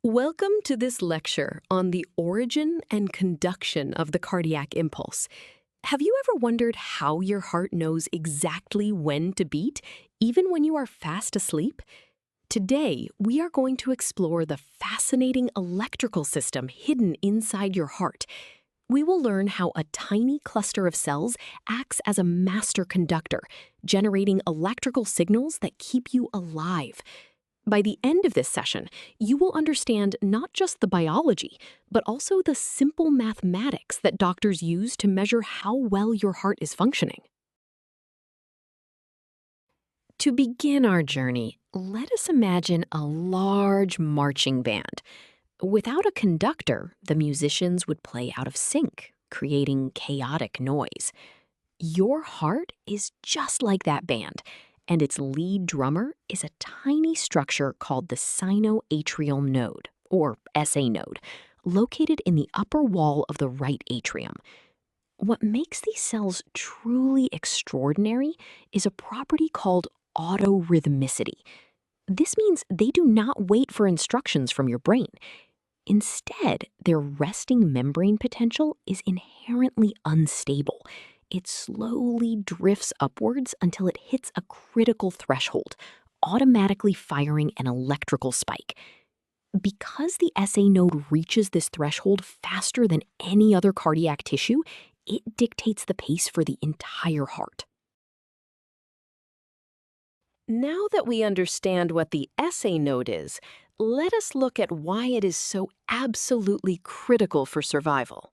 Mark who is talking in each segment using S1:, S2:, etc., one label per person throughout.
S1: Welcome to this lecture on the origin and conduction of the cardiac impulse. Have you ever wondered how your heart knows exactly when to beat, even when you are fast asleep? Today, we are going to explore the fascinating electrical system hidden inside your heart. We will learn how a tiny cluster of cells acts as a master conductor, generating electrical signals that keep you alive. By the end of this session, you will understand not just the biology, but also the simple mathematics that doctors use to measure how well your heart is functioning. To begin our journey, let us imagine a large marching band. Without a conductor, the musicians would play out of sync, creating chaotic noise. Your heart is just like that band, and its lead drummer is a tiny structure called the sinoatrial node, or SA node, located in the upper wall of the right atrium. What makes these cells truly extraordinary is a property called autorhythmicity. This means they do not wait for instructions from your brain. Instead, their resting membrane potential is inherently unstable. It slowly drifts upwards until it hits a critical threshold, automatically firing an electrical spike. Because the SA node reaches this threshold faster than any other cardiac tissue, it dictates the pace for the entire heart. Now that we understand what the SA node is, let us look at why it is so absolutely critical for survival.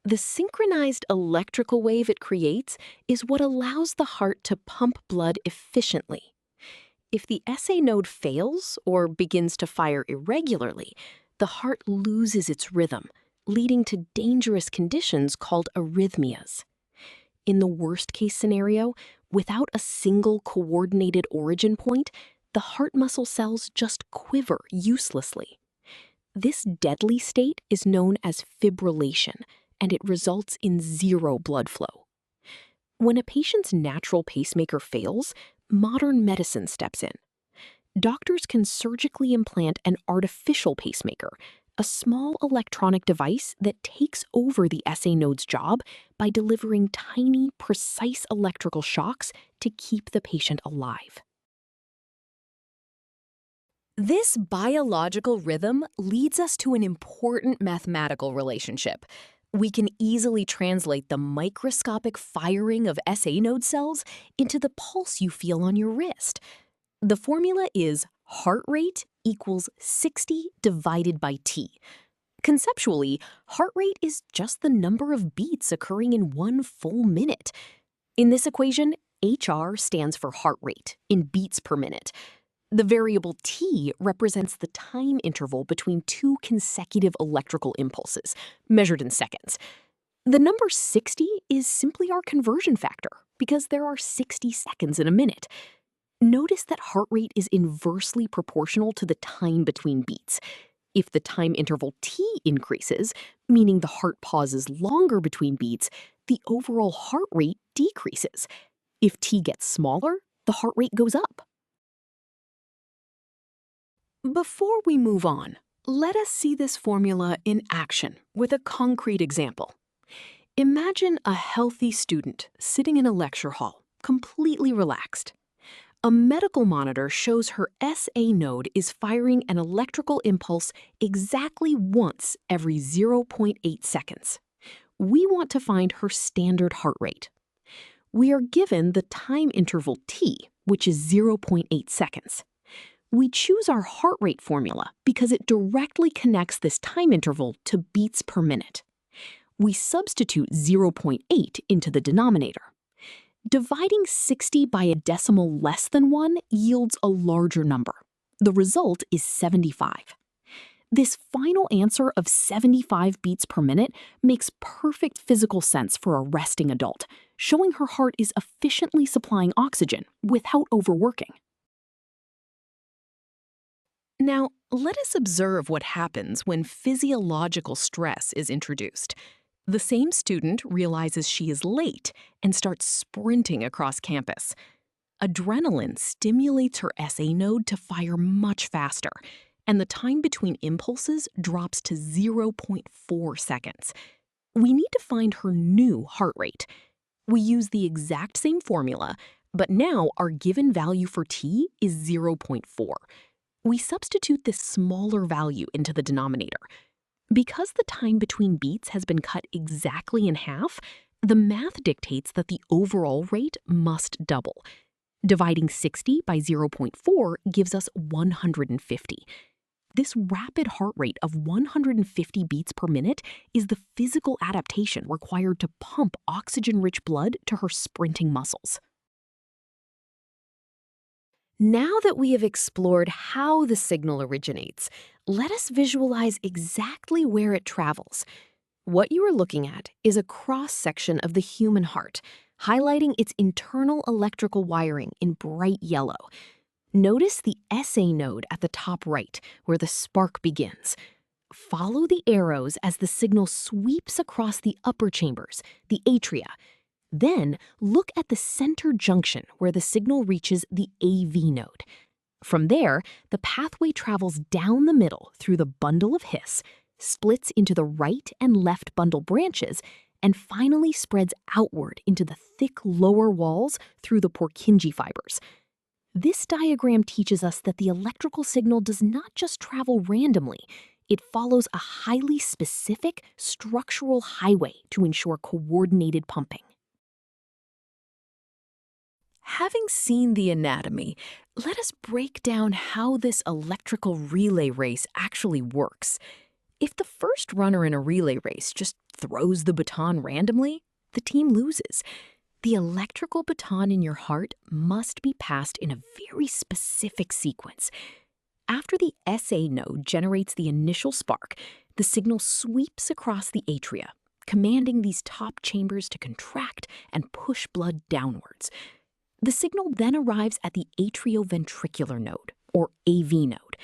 S1: The synchronized electrical wave it creates is what allows the heart to pump blood efficiently. If the SA node fails or begins to fire irregularly, the heart loses its rhythm, leading to dangerous conditions called arrhythmias. In the worst-case scenario, without a single coordinated origin point, the heart muscle cells just quiver uselessly. This deadly state is known as fibrillation, and it results in zero blood flow. When a patient's natural pacemaker fails, modern medicine steps in. Doctors can surgically implant an artificial pacemaker, a small electronic device that takes over the SA node's job by delivering tiny, precise electrical shocks to keep the patient alive. This biological rhythm leads us to an important mathematical relationship. We can easily translate the microscopic firing of SA node cells into the pulse you feel on your wrist. The formula is heart rate equals 60 divided by T. Conceptually, heart rate is just the number of beats occurring in one full minute. In this equation, HR stands for heart rate in beats per minute. The variable T represents the time interval between two consecutive electrical impulses, measured in seconds. The number 60 is simply our conversion factor, because there are 60 seconds in a minute. Notice that heart rate is inversely proportional to the time between beats. If the time interval T increases, meaning the heart pauses longer between beats, the overall heart rate decreases. If T gets smaller, the heart rate goes up. Before we move on, let us see this formula in action with a concrete example. Imagine a healthy student sitting in a lecture hall, completely relaxed. A medical monitor shows her SA node is firing an electrical impulse exactly once every 0.8 seconds. We want to find her standard heart rate. We are given the time interval T, which is 0.8 seconds. We choose our heart rate formula because it directly connects this time interval to beats per minute. We substitute 0.8 into the denominator. Dividing 60 by a decimal less than 1 yields a larger number. The result is 75. This final answer of 75 beats per minute makes perfect physical sense for a resting adult, showing her heart is efficiently supplying oxygen without overworking. Now, let us observe what happens when physiological stress is introduced. The same student realizes she is late and starts sprinting across campus. Adrenaline stimulates her SA node to fire much faster. and the time between impulses drops to 0.4 seconds. We need to find her new heart rate. We use the exact same formula, but now our given value for t is 0.4. We substitute this smaller value into the denominator. Because the time between beats has been cut exactly in half, the math dictates that the overall rate must double. Dividing 60 by 0.4 gives us 150. This rapid heart rate of 150 beats per minute is the physical adaptation required to pump oxygen-rich blood to her sprinting muscles. Now that we have explored how the signal originates, let us visualize exactly where it travels. What you are looking at is a cross-section of the human heart, highlighting its internal electrical wiring in bright yellow. Notice the SA node at the top right, where the spark begins. Follow the arrows as the signal sweeps across the upper chambers, the atria. Then look at the center junction where the signal reaches the AV node. From there, the pathway travels down the middle through the bundle of His, splits into the right and left bundle branches, and finally spreads outward into the thick lower walls through the Purkinje fibers. This diagram teaches us that the electrical signal does not just travel randomly. It follows a highly specific structural highway to ensure coordinated pumping. Having seen the anatomy, let us break down how this electrical relay race actually works. If the first runner in a relay race just throws the baton randomly, the team loses. The electrical baton in your heart must be passed in a very specific sequence. After the SA node generates the initial spark, the signal sweeps across the atria, commanding these top chambers to contract and push blood downwards. The signal then arrives at the atrioventricular node, or AV node.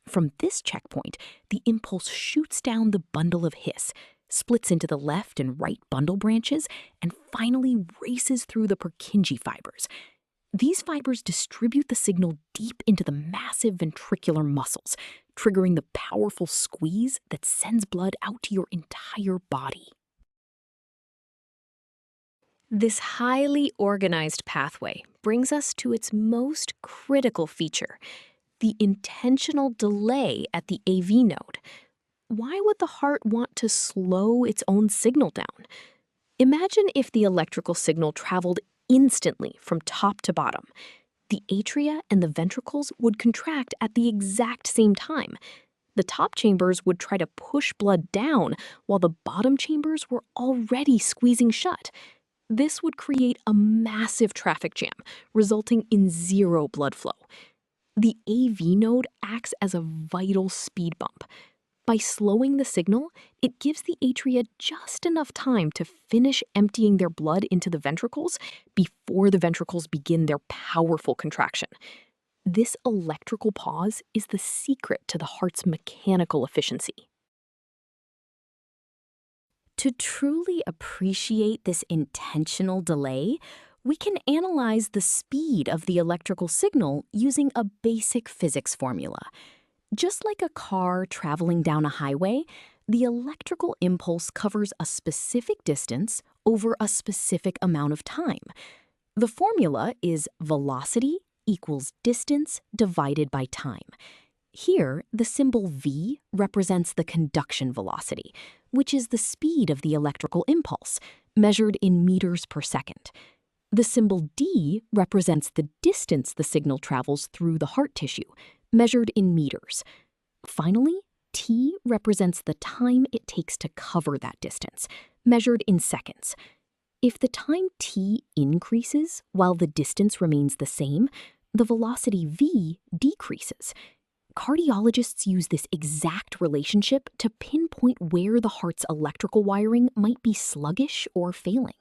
S1: From this checkpoint, the impulse shoots down the bundle of His, splits into the left and right bundle branches, and finally races through the Purkinje fibers. These fibers distribute the signal deep into the massive ventricular muscles, triggering the powerful squeeze that sends blood out to your entire body. This highly organized pathway brings us to its most critical feature, the intentional delay at the AV node. Why would the heart want to slow its own signal down? Imagine if the electrical signal traveled instantly from top to bottom. The atria and the ventricles would contract at the exact same time. The top chambers would try to push blood down while the bottom chambers were already squeezing shut. This would create a massive traffic jam, resulting in zero blood flow. The AV node acts as a vital speed bump. By slowing the signal, it gives the atria just enough time to finish emptying their blood into the ventricles before the ventricles begin their powerful contraction. This electrical pause is the secret to the heart's mechanical efficiency. To truly appreciate this intentional delay, we can analyze the speed of the electrical signal using a basic physics formula. Just like a car traveling down a highway, the electrical impulse covers a specific distance over a specific amount of time. The formula is velocity equals distance divided by time. Here, the symbol V represents the conduction velocity, which is the speed of the electrical impulse, measured in meters per second. The symbol D represents the distance the signal travels through the heart tissue, measured in meters. Finally, T represents the time it takes to cover that distance, measured in seconds. If the time T increases while the distance remains the same, the velocity V decreases. Cardiologists use this exact relationship to pinpoint where the heart's electrical wiring might be sluggish or failing.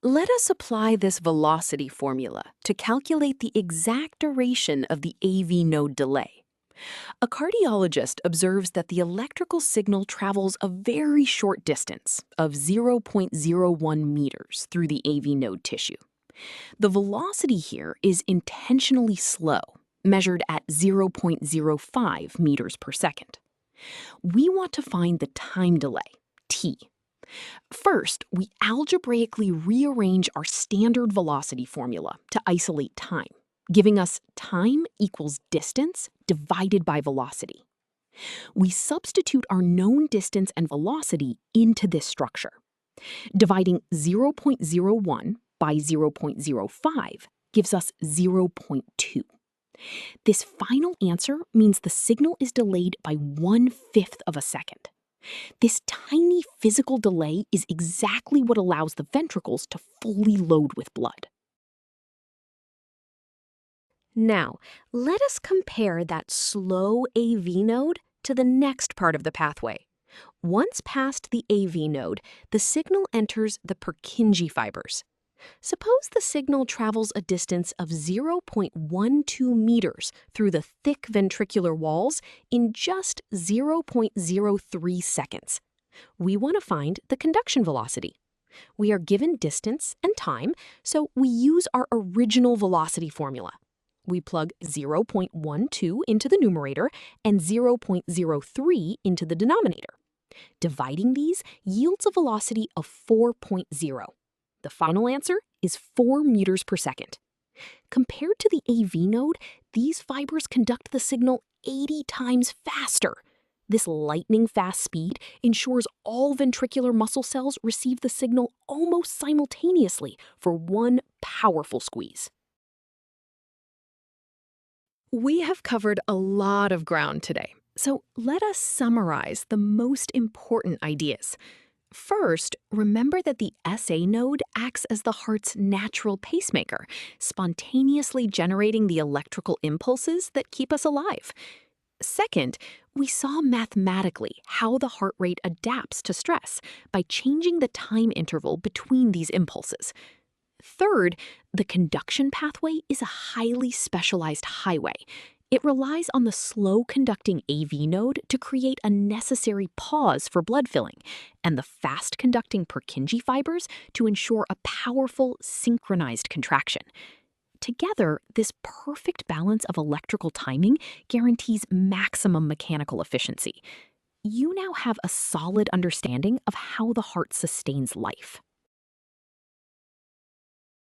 S1: Let us apply this velocity formula to calculate the exact duration of the AV node delay. A cardiologist observes that the electrical signal travels a very short distance of 0.01 meters through the AV node tissue. The velocity here is intentionally slow, measured at 0.05 meters per second. We want to find the time delay, t. First, we algebraically rearrange our standard velocity formula to isolate time, giving us time equals distance divided by velocity. We substitute our known distance and velocity into this structure. Dividing 0.01 by 0.05 gives us 0.2. This final answer means the signal is delayed by 1/5 of a second. This tiny physical delay is exactly what allows the ventricles to fully load with blood. Now, let us compare that slow AV node to the next part of the pathway. Once past the AV node, the signal enters the Purkinje fibers. Suppose the signal travels a distance of 0.12 meters through the thick ventricular walls in just 0.03 seconds. We want to find the conduction velocity. We are given distance and time, so we use our original velocity formula. We plug 0.12 into the numerator and 0.03 into the denominator. Dividing these yields a velocity of 4.0. The final answer is 4 meters per second. Compared to the AV node, these fibers conduct the signal 80 times faster. This lightning-fast speed ensures all ventricular muscle cells receive the signal almost simultaneously for one powerful squeeze. We have covered a lot of ground today, so let us summarize the most important ideas. First, remember that the SA node acts as the heart's natural pacemaker, spontaneously generating the electrical impulses that keep us alive. Second, we saw mathematically how the heart rate adapts to stress by changing the time interval between these impulses. Third, the conduction pathway is a highly specialized highway. It relies on the slow-conducting AV node to create a necessary pause for blood filling, and the fast-conducting Purkinje fibers to ensure a powerful, synchronized contraction. Together, this perfect balance of electrical timing guarantees maximum mechanical efficiency. You now have a solid understanding of how the heart sustains life.